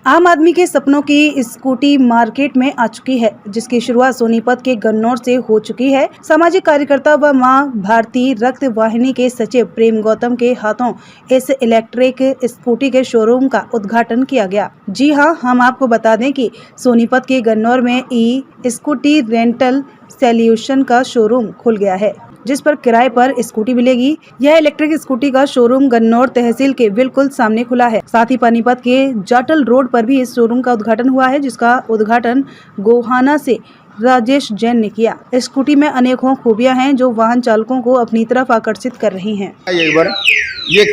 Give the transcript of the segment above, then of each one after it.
आम आदमी के सपनों की स्कूटी मार्केट में आ चुकी है, जिसकी शुरुआत सोनीपत के गन्नौर से हो चुकी है। सामाजिक कार्यकर्ता व मां भारती रक्त वाहिनी के सचिव प्रेम गौतम के हाथों इस इलेक्ट्रिक स्कूटी के शोरूम का उद्घाटन किया गया। जी हां, हम आपको बता दें कि सोनीपत के गन्नौर में ई स्कूटी रेंटल सॉल्यूशन का शोरूम खुल गया है, जिस पर किराए पर स्कूटी मिलेगी। यह इलेक्ट्रिक स्कूटी का शोरूम गन्नौर तहसील के बिल्कुल सामने खुला है। साथ ही पानीपत के जाटल रोड पर भी इस शोरूम का उद्घाटन हुआ है, जिसका उद्घाटन गोहाना से राजेश जैन ने किया। स्कूटी में अनेकों खूबियां हैं जो वाहन चालकों को अपनी तरफ आकर्षित कर रही हैं। एक बार ये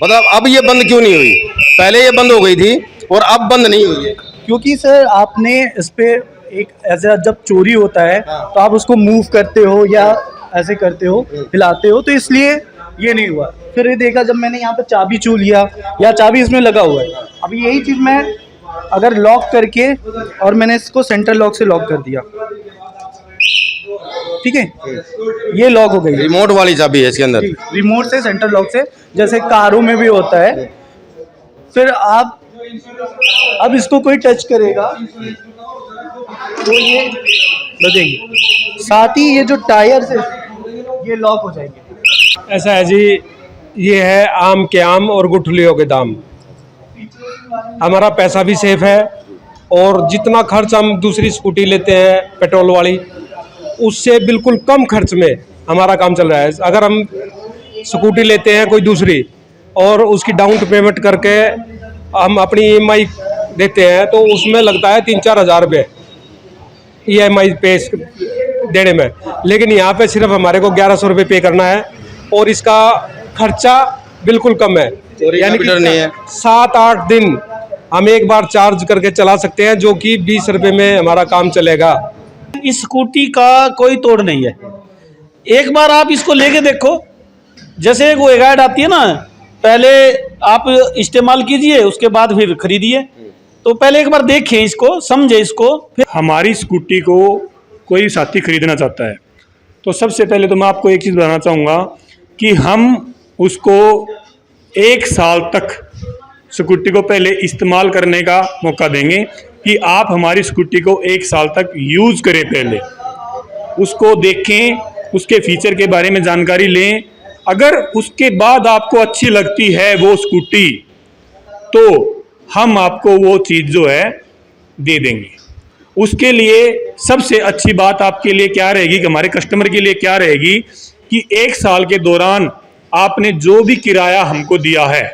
मतलब अब ये बंद क्यों नहीं हुई? पहले ये बंद हो गई थी और अब बंद नहीं हुई है। क्योंकि सर आपने इस पे एक ऐसा जब चोरी होता है तो आप उसको मूव करते हो या ऐसे करते हो, हिलाते हो, तो इसलिए ये नहीं हुआ। फिर ये देखा जब मैंने यहाँ पे चाबी छू लिया या चाबी इसमें लगा हुआ है, अब यही चीज़ मैं अगर लॉक करके और मैंने इसको सेंटर लॉक से लॉक कर दिया, ठीक है, ये लॉक हो गई। रिमोट वाली चाबी है इसके अंदर, रिमोट से सेंटर लॉक से, जैसे कारों में भी होता है। फिर आप अब इसको कोई टच करेगा तो ये बजेंगे, साथ ही ये जो टायर है ये लॉक हो जाएंगे। ऐसा है जी, ये है आम के आम और गुठलियों के दाम। हमारा पैसा भी सेफ है और जितना खर्च हम दूसरी स्कूटी लेते हैं पेट्रोल वाली, उससे बिल्कुल कम खर्च में हमारा काम चल रहा है। अगर हम स्कूटी लेते हैं कोई दूसरी और उसकी डाउन पेमेंट करके हम अपनी EMI देते हैं तो उसमें लगता है 3-4 हज़ार रुपये EMI पे देने में, लेकिन यहाँ पे सिर्फ हमारे को 1100 रुपये पे करना है और इसका खर्चा बिल्कुल कम है। यानी कि नहीं है, 7-8 दिन हम एक बार चार्ज करके चला सकते हैं, जो कि 20 रुपये में हमारा काम चलेगा। इस स्कूटी का कोई तोड़ नहीं है। एक बार आप इसको लेके देखो, जैसे एक वेगाइड आती है ना, पहले आप इस्तेमाल कीजिए, उसके बाद फिर खरीदिए। तो पहले एक बार देखें इसको, समझे इसको। फिर हमारी स्कूटी को कोई साथी खरीदना चाहता है तो सबसे पहले तो मैं आपको एक चीज़ बताना चाहूँगा कि हम उसको 1 साल तक स्कूटी को पहले इस्तेमाल करने का मौका देंगे कि आप हमारी स्कूटी को 1 साल तक यूज़ करें, पहले उसको देखें, उसके फीचर के बारे में जानकारी लें। अगर उसके बाद आपको अच्छी लगती है वो स्कूटी तो हम आपको वो चीज़ जो है दे देंगे। उसके लिए सबसे अच्छी बात आपके लिए क्या रहेगी कि हमारे कस्टमर के लिए क्या रहेगी कि 1 साल के दौरान आपने जो भी किराया हमको दिया है,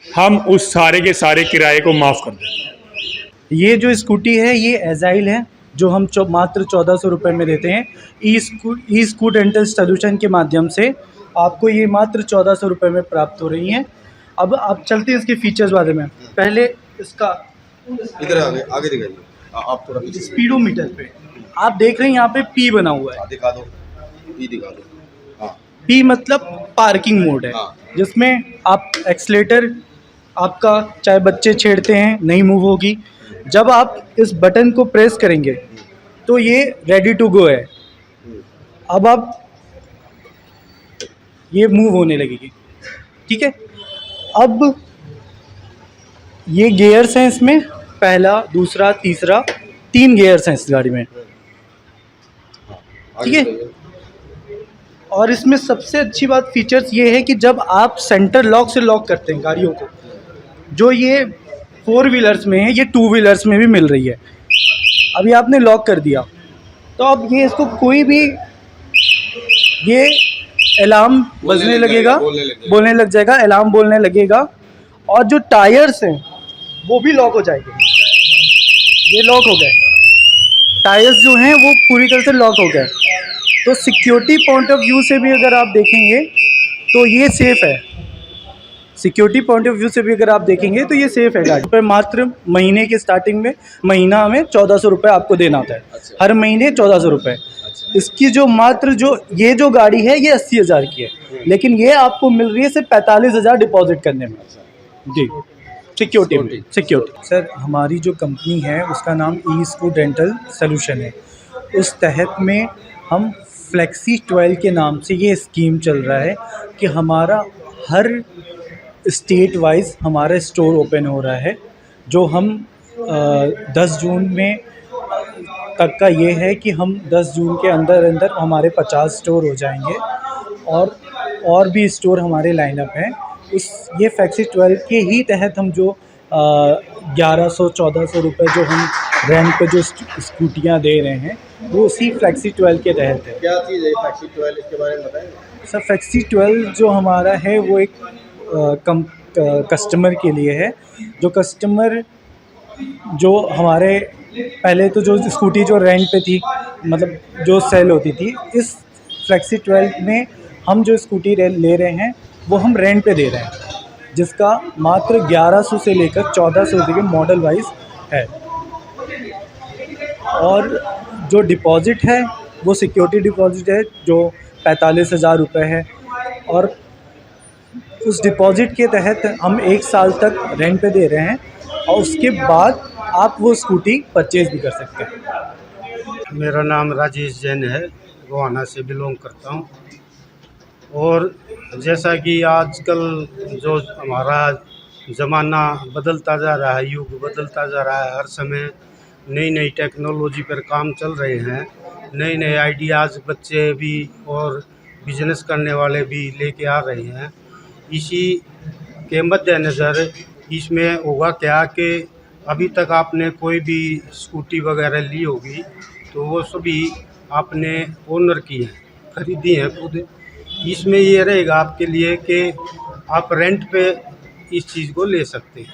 हम उस सारे के सारे किराए को माफ़ कर देंगे। ये जो स्कूटी है ये एजाइल है, जो हम मात्र 1400 रुपये में देते हैं। ई स्कूट रेंटल सॉल्यूशन के माध्यम से आपको ये मात्र 1400 रुपये में प्राप्त हो रही हैं। अब आप चलते हैं इसके फीचर्स बारे में। पहले इसका इधर आगे दिखाइए आप थोड़ा। स्पीडोमीटर पे आप देख रहे हैं यहाँ पे P बना हुआ है। दिखा दो, P दिखा दो। हाँ, P मतलब पार्किंग मोड है, जिसमें आप एक्सीलेटर आपका चाहे बच्चे छेड़ते हैं नहीं मूव होगी। जब आप इस बटन को प्रेस करेंगे तो ये रेडी टू गो है। अब आप ये मूव होने लगेगी, ठीक है। अब ये गियर्स हैं इसमें, पहला, दूसरा, तीसरा, 3 गियर्स हैं इस गाड़ी में, ठीक है। और इसमें सबसे अच्छी बात फीचर्स ये है कि जब आप सेंटर लॉक से लॉक करते हैं गाड़ियों को, जो ये 4 व्हीलर्स में है, ये 2 व्हीलर्स में भी मिल रही है। अभी आपने लॉक कर दिया तो अब ये इसको कोई भी ये अलार्म बजने लगेगा, बोलने लग जाएगा, अलार्म बोलने लगेगा। और जो टायर्स हैं वो भी लॉक हो जाएंगे। ये लॉक हो गए, टायर्स जो हैं वो पूरी तरह से लॉक हो गए। तो सिक्योरिटी पॉइंट ऑफ व्यू से भी अगर आप देखेंगे तो ये सेफ़ है। सिक्योरिटी पॉइंट ऑफ व्यू से भी अगर आप देखेंगे तो ये सेफ़ है। गाड़ी पर मात्र महीने के स्टार्टिंग में महीना हमें 1400 रुपये आपको देना होता है। हर महीने 1400 रुपये। इसकी जो मात्र ये जो गाड़ी है ये 80,000 की है, लेकिन ये आपको मिल रही है सिर्फ 45,000 डिपॉजिट करने में जी, सिक्योरिटी। सर हमारी जो कंपनी है उसका नाम ई स्कूट रेंटल सॉल्यूशन है। उस तहत में हम फ्लेक्सी 12 के नाम से ये स्कीम चल रहा है कि हमारा हर स्टेट वाइज हमारा स्टोर ओपन हो रहा है। जो हम 10 जून में तक का ये है कि हम 10 जून के अंदर अंदर हमारे 50 स्टोर हो जाएंगे और भी स्टोर हमारे लाइनअप हैं। ये फ्लेक्सी 12 के ही तहत हम जो 1100-1400 रुपये जो हम रेंट पे जो स्कूटियाँ दे रहे हैं वो उसी फ्लेक्सी 12 के तहत है। क्या चीज़ है फ्लेक्सी 12, इसके बारे में बताएंगे? सर फ्लेक्सी 12 जो हमारा है वो एक कस्टमर के लिए है। जो कस्टमर जो हमारे पहले तो जो स्कूटी जो रेंट पे थी, मतलब जो सेल होती थी, इस फ्लेक्सी 12 में हम जो स्कूटी ले रहे हैं वो हम रेंट पे दे रहे हैं, जिसका मात्र 1100 से लेकर 1400 रुपये के मॉडल वाइज है। और जो डिपॉज़िट है वो सिक्योरिटी डिपॉज़िट है जो 45,000 रुपये है, और उस डिपॉज़िट के तहत हम 1 साल तक रेंट पे दे रहे हैं और उसके बाद आप वो स्कूटी परचेज़ भी कर सकते हैं। मेरा नाम राजेश जैन है, गोहाना से बिलोंग करता हूँ। और जैसा कि आजकल जो हमारा ज़माना बदलता जा रहा है, युग बदलता जा रहा है, हर समय नई नई टेक्नोलॉजी पर काम चल रहे हैं, नए नए आइडियाज़ बच्चे भी और बिजनेस करने वाले भी लेके आ रहे हैं। इसी के मद्देनज़र इसमें होगा क्या कि अभी तक आपने कोई भी स्कूटी वगैरह ली होगी तो वो सभी आपने ओनर की हैं, ख़रीदी हैं खुद। इसमें ये रहेगा आपके लिए कि आप रेंट पे इस चीज़ को ले सकते हैं।